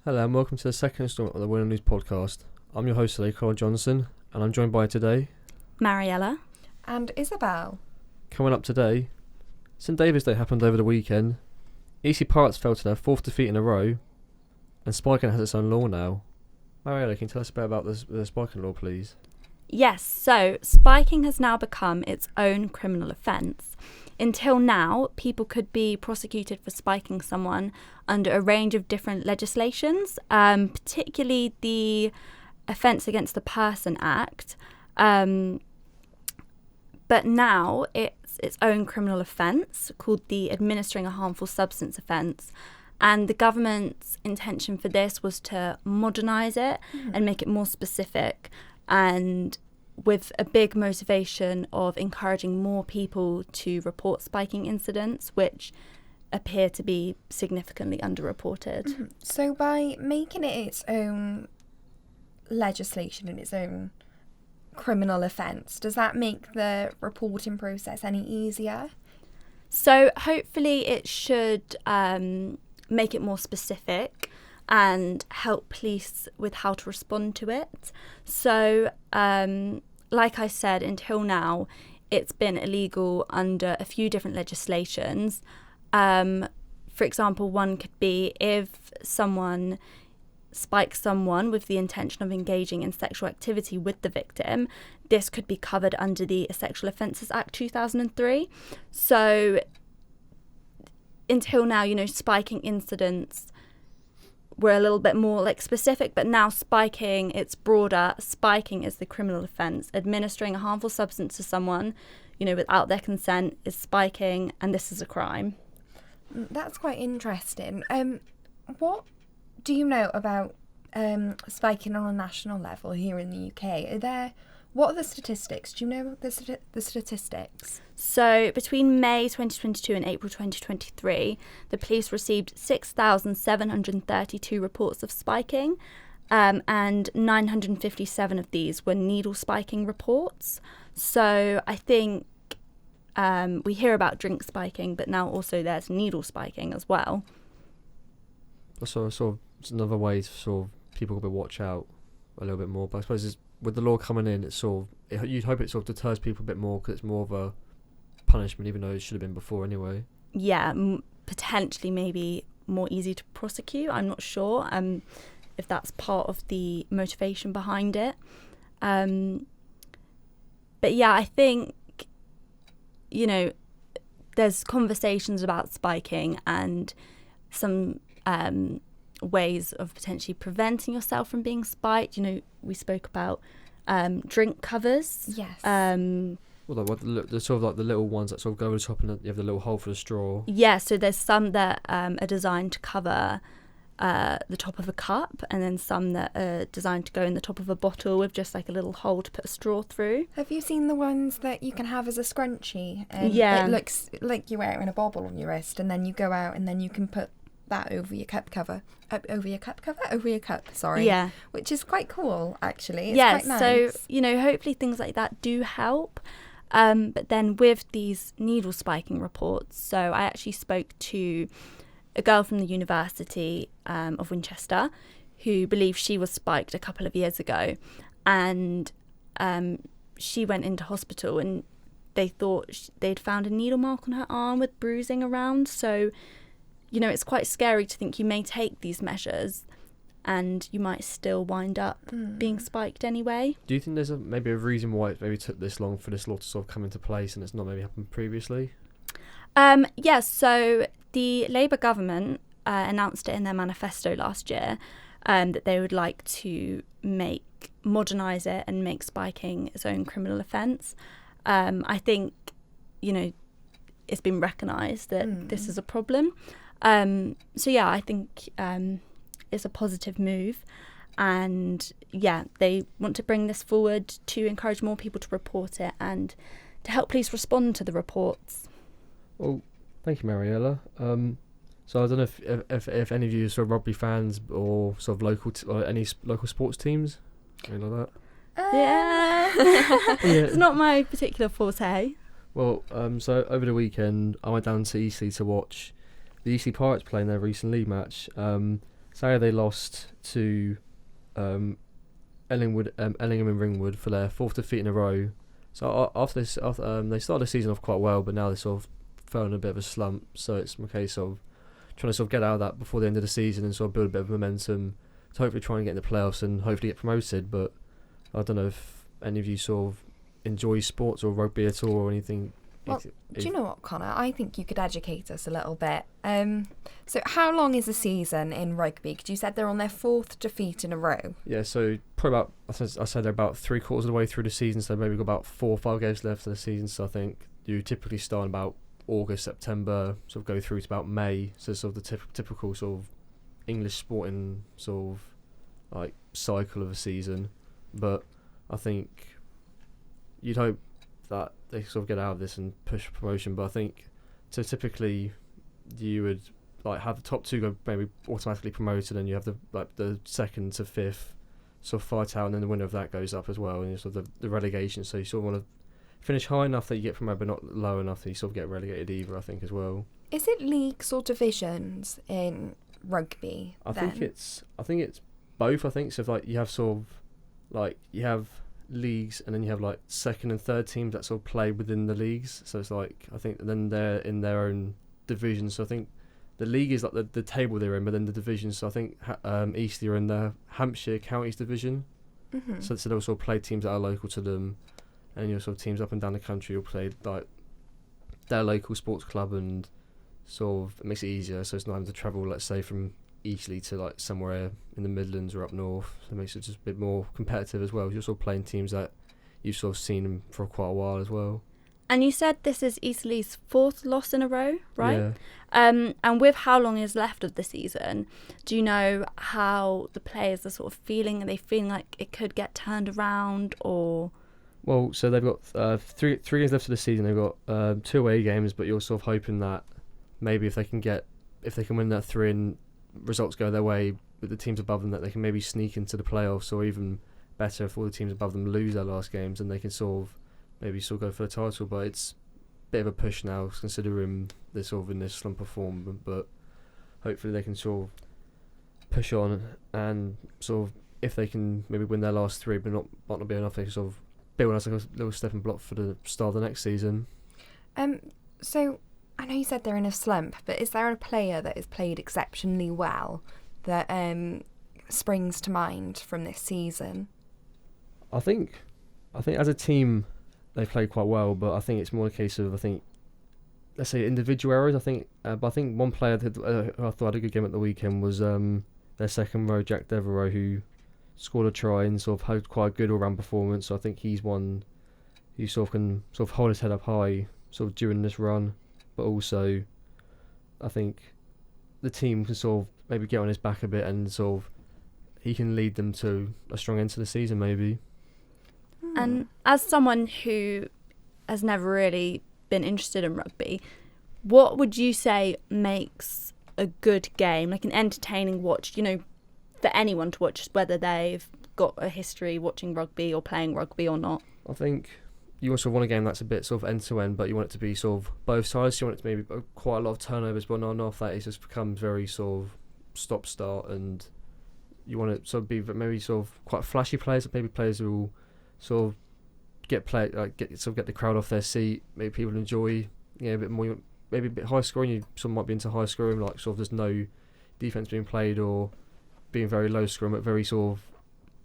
Hello and welcome to the second installment of the Winner News podcast. I'm your host today, Colin Johnson, and I'm joined by today Mariella and Isabel. Coming up today, St David's Day happened over the weekend. Eastleigh Pirates fell to their fourth defeat in a row, and spiking has its own law now. Mariella, can you tell us a bit about the spiking law, please? Yes, so spiking has now become its own criminal offence. Until now, people could be prosecuted for spiking someone under a range of different legislations, particularly the Offence Against the Person Act. But now it's its own criminal offence called the Administering a Harmful Substance Offence. And the government's intention for this was to modernise it and make it more specific, and with a big motivation of encouraging more people to report spiking incidents, which appear to be significantly underreported. Mm-hmm. So by making it its own legislation and its own criminal offence, does that make the reporting process any easier? So hopefully it should make it more specific and help police with how to respond to it. So, like I said, until now, it's been illegal under a few different legislations. For example, one could be if someone spikes someone with the intention of engaging in sexual activity with the victim, this could be covered under the Sexual Offences Act 2003. So, until now, spiking incidents were a little bit more specific, but now spiking, it's broader. Spiking is the criminal offence. Administering a harmful substance to someone, without their consent is spiking, and this is a crime. That's quite interesting. What do you know about spiking on a national level here in the UK? What are the statistics? Do you know the statistics? So between May 2022 and April 2023, the police received 6,732 reports of spiking, and 957 of these were needle spiking reports. So I think we hear about drink spiking, but now also there's needle spiking as well. So it's another way to people could watch out a little bit more. But I suppose with the law coming in, you'd hope it deters people a bit more because it's more of a punishment, even though it should have been before anyway. Yeah, potentially maybe more easy to prosecute. I'm not sure if that's part of the motivation behind it. But yeah, I think, there's conversations about spiking and some ways of potentially preventing yourself from being spiked. We spoke about drink covers. Yes. Well, the sort of like the little ones that sort of go over the top, and you have the little hole for the straw. Yeah, so there's some that are designed to cover the top of a cup, and then some that are designed to go in the top of a bottle with just a little hole to put a straw through. Have you seen the ones that you can have as a scrunchie? Yeah. It looks like you're wearing a bobble on your wrist, and then you go out and then you can put that over your cup, sorry. Yeah. Which is quite cool, actually. It's yeah, quite nice. So, hopefully things like that do help. But then with these needle spiking reports, so I actually spoke to a girl from the University of Winchester who believes she was spiked a couple of years ago, and she went into hospital and they thought they'd found a needle mark on her arm with bruising around. So, it's quite scary to think you may take these measures and you might still wind up being spiked anyway. Do you think there's maybe a reason why it maybe took this long for this law to sort of come into place and it's not maybe happened previously? Yes, so the Labour government announced it in their manifesto last year that they would like to modernise it and make spiking its own criminal offence. I think, it's been recognised that this is a problem. So yeah, I think it's a positive move, and yeah, they want to bring this forward to encourage more people to report it and to help police respond to the reports. Well, thank you, Mariella. So I don't know if any of you are sort of rugby fans or sort of local or any local sports teams, anything like that. Yeah. It's not my particular forte. Well, so over the weekend I went down to Eastleigh to watch the Eastleigh Pirates play in their recent league match. Saturday they lost to Ellingham and Ringwood for their 4th defeat in a row. So after this, they started the season off quite well, but now they sort of fell in a bit of a slump. So it's a case of trying to sort of get out of that before the end of the season and sort of build a bit of momentum to hopefully try and get in the playoffs and hopefully get promoted. But I don't know if any of you sort of enjoy sports or rugby at all or anything. Well, do you know what, Connor? I think you could educate us a little bit. So how long is the season in rugby? Because you said they're on their 4th defeat in a row. Yeah, so probably about, I said they're about 3/4 of the way through the season, so maybe got about 4 or 5 games left of the season. So I think you typically start in about August, September, sort of go through to about May. So sort of the typical sort of English sporting sort of like cycle of a season. But I think you'd hope that they sort of get out of this and push for promotion. But I think so typically you would like have the top 2 go maybe automatically promoted, and you have the 2nd to 5th sort of fight out, and then the winner of that goes up as well, and sort of the relegation. So you sort of want to finish high enough that you get promoted, but not low enough that you sort of get relegated either, I think, as well. Is it leagues or divisions in rugby? I think it's both. I think so. If, like you have sort of like you have leagues, and then you have like 2nd and 3rd teams that sort of play within the leagues. So it's like I think then they're in their own division. So I think the league is like the table they're in, but then the divisions. So I think Eastleigh are in the Hampshire Counties division. Mm-hmm. So they'll sort of play teams that are local to them, and your sort of teams up and down the country will play like their local sports club, and sort of it makes it easier. So it's not having to travel, let's say, from Eastleigh to like somewhere in the Midlands or up north. So it makes it just a bit more competitive as well. You're sort of playing teams that you've sort of seen them for quite a while as well. And you said this is Eastleigh's 4th loss in a row, right? Yeah. And with how long is left of the season, do you know how the players are sort of feeling? Are they feeling like it could get turned around, or? Well, so they've got three games left of the season. They've got 2 away games, but you're sort of hoping that maybe if they can win that 3 and results go their way with the teams above them, that they can maybe sneak into the playoffs, or even better if all the teams above them lose their last games, and they can sort of maybe still go for the title. But it's a bit of a push now considering they're sort of in this slump of form, but hopefully they can sort of push on, and sort of if they can maybe win their last 3 but might not be enough, they can sort of build as like a little stepping block for the start of the next season. So I know you said they're in a slump, but is there a player that has played exceptionally well that springs to mind from this season? I think as a team they played quite well, but I think it's more a case of let's say individual errors. But I think one player who I thought had a good game at the weekend was their second row, Jack Devereaux, who scored a try and sort of had quite a good all-round performance. So I think he's one who sort of can sort of hold his head up high sort of during this run. But also, I think the team can sort of maybe get on his back a bit, and sort of he can lead them to a strong end to the season maybe. And as someone who has never really been interested in rugby, what would you say makes a good game, like an entertaining watch, for anyone to watch, whether they've got a history watching rugby or playing rugby or not? I think you also want a game that's a bit sort of end-to-end, but you want it to be sort of both sides. You want it to maybe quite a lot of turnovers, but not enough that it just becomes very sort of stop-start, and you want it to sort of be maybe sort of quite flashy players, maybe players who will sort of get the crowd off their seat, maybe people enjoy a bit more, maybe a bit high scoring. You sort of might be into high scoring, like sort of there's no defence being played, or being very low scoring, but very sort of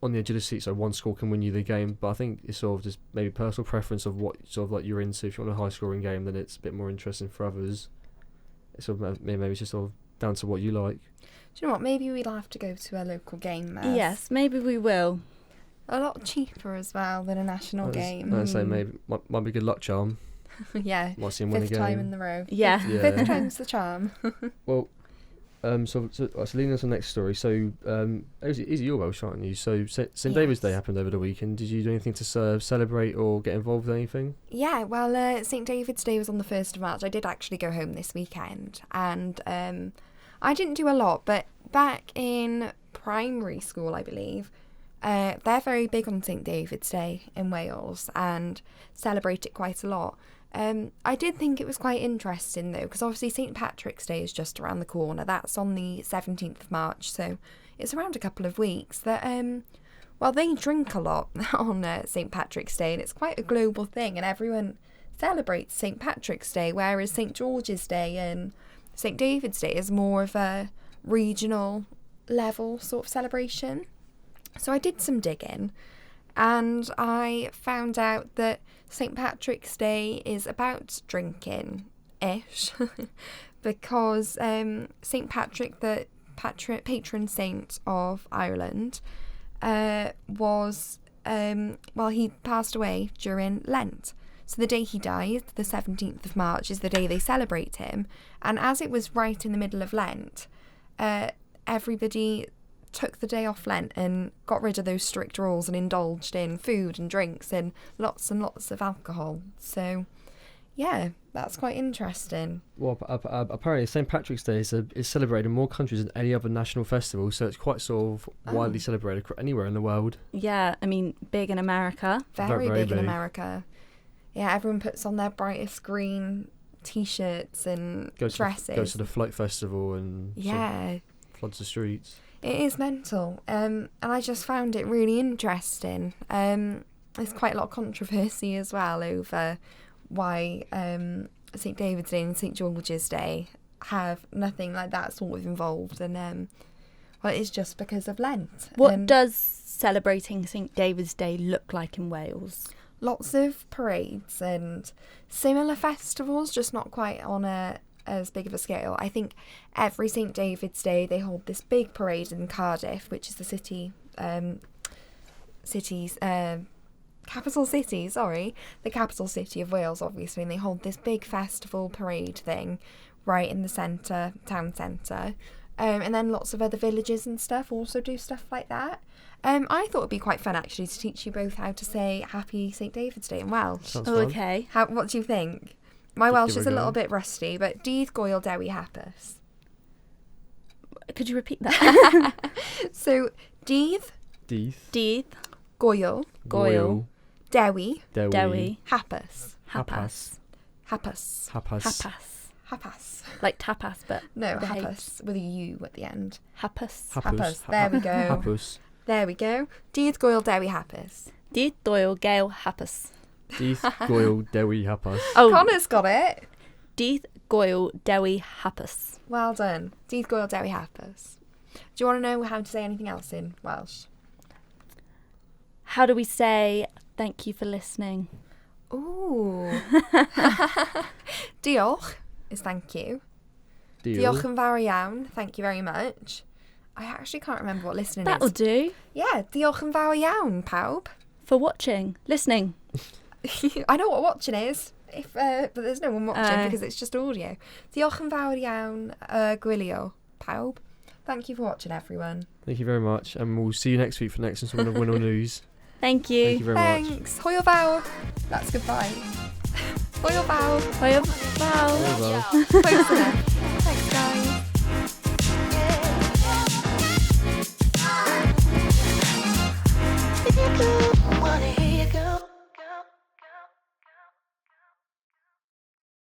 on the edge of the seat, so one score can win you the game. But I think it's sort of just maybe personal preference of what sort of like you're into. If you want a high scoring game, then it's a bit more interesting for others. It's sort of maybe it's just sort of down to what you like. Do you know what? Maybe we'll have to go to a local game, Maz. Yes, maybe we will. A lot cheaper as well than a national game. I'd say maybe might be a good luck charm. Yeah. Might see him win a game. 5th time in the row. Yeah. Fifth time's the charm. Well, so leading on to the next story. So, is it your Welsh, aren't you? So, St David's Day happened over the weekend. Did you do anything to celebrate or get involved with anything? Yeah, well, St David's Day was on the 1st of March. I did actually go home this weekend, and I didn't do a lot, but back in primary school, I believe, they're very big on St David's Day in Wales and celebrate it quite a lot. I did think it was quite interesting though, because obviously St Patrick's Day is just around the corner. That's on the 17th of March, so it's around a couple of weeks. That well, they drink a lot on St Patrick's Day, and it's quite a global thing, and everyone celebrates St Patrick's Day, whereas St George's Day and St David's Day is more of a regional level sort of celebration. So I did some digging, and I found out that St Patrick's Day is about drinking-ish because St Patrick, the patron saint of Ireland, was, he passed away during Lent. So the day he died, the 17th of March, is the day they celebrate him. And as it was right in the middle of Lent, everybody took the day off Lent and got rid of those strict rules and indulged in food and drinks and lots of alcohol. So, yeah, that's quite interesting. Well, apparently St Patrick's Day is celebrated in more countries than any other national festival, so it's quite sort of widely celebrated anywhere in the world. Yeah, I mean, big in America. Very big in America. Yeah, everyone puts on their brightest green T-shirts and dresses. Goes to the Float Festival and floods the streets. It is mental, and I just found it really interesting. There's quite a lot of controversy as well over why St David's Day and St George's Day have nothing like that sort of involved, and it's just because of Lent. What does celebrating St David's Day look like in Wales? Lots of parades and similar festivals, just not quite on as big of a scale. I think every St David's Day they hold this big parade in Cardiff, which is the capital city of Wales, obviously, and they hold this big festival parade thing right in the town centre. And then lots of other villages and stuff also do stuff like that. I thought it'd be quite fun actually to teach you both how to say Happy St David's Day in Welsh. Sounds fun. Okay. What do you think? My Welsh is a little bit rusty, but Dydd Gwyl Dewi Hapus. Could you repeat that? So, Dydd Dydd Gwyl Gwyl Dewi Dewi Hapus. Hapas. Hapus. Hapas. Hapus. Like tapas, but No, the Hapus with a U at the end. Hapas. Hapus. There we go. Hapus. There we go. Dydd Gwyl Dewi Hapus. Dydd Doyle Gale Hapas. Dydd Gwyl Dewi Hapus. Oh, Connor's got it. Dydd Goyle Dewi Hapas. Well done. Dydd Gwyl Dewi Hapus. Do you want to know how to say anything else in Welsh? How do we say thank you for listening? Ooh. Diolch is thank you. Deal. Diolch yn fawr iawn. Thank you very much. I actually can't remember what listening That'll is. do. Yeah, diolch yn fawr iawn, pawb. For watching. Listening. I know what watching is, but there's no one watching because it's just audio. Diolch yn fawr iawn, gwylio, pawb. Thank you for watching, everyone. Thank you very much, and we'll see you next week for next installment of Win or News. Thank you. Thank you very much. Thanks. Hwyl fawr. That's goodbye. Hwyl fawr. Hwyl fawr. Hwyl fawr. Close enough.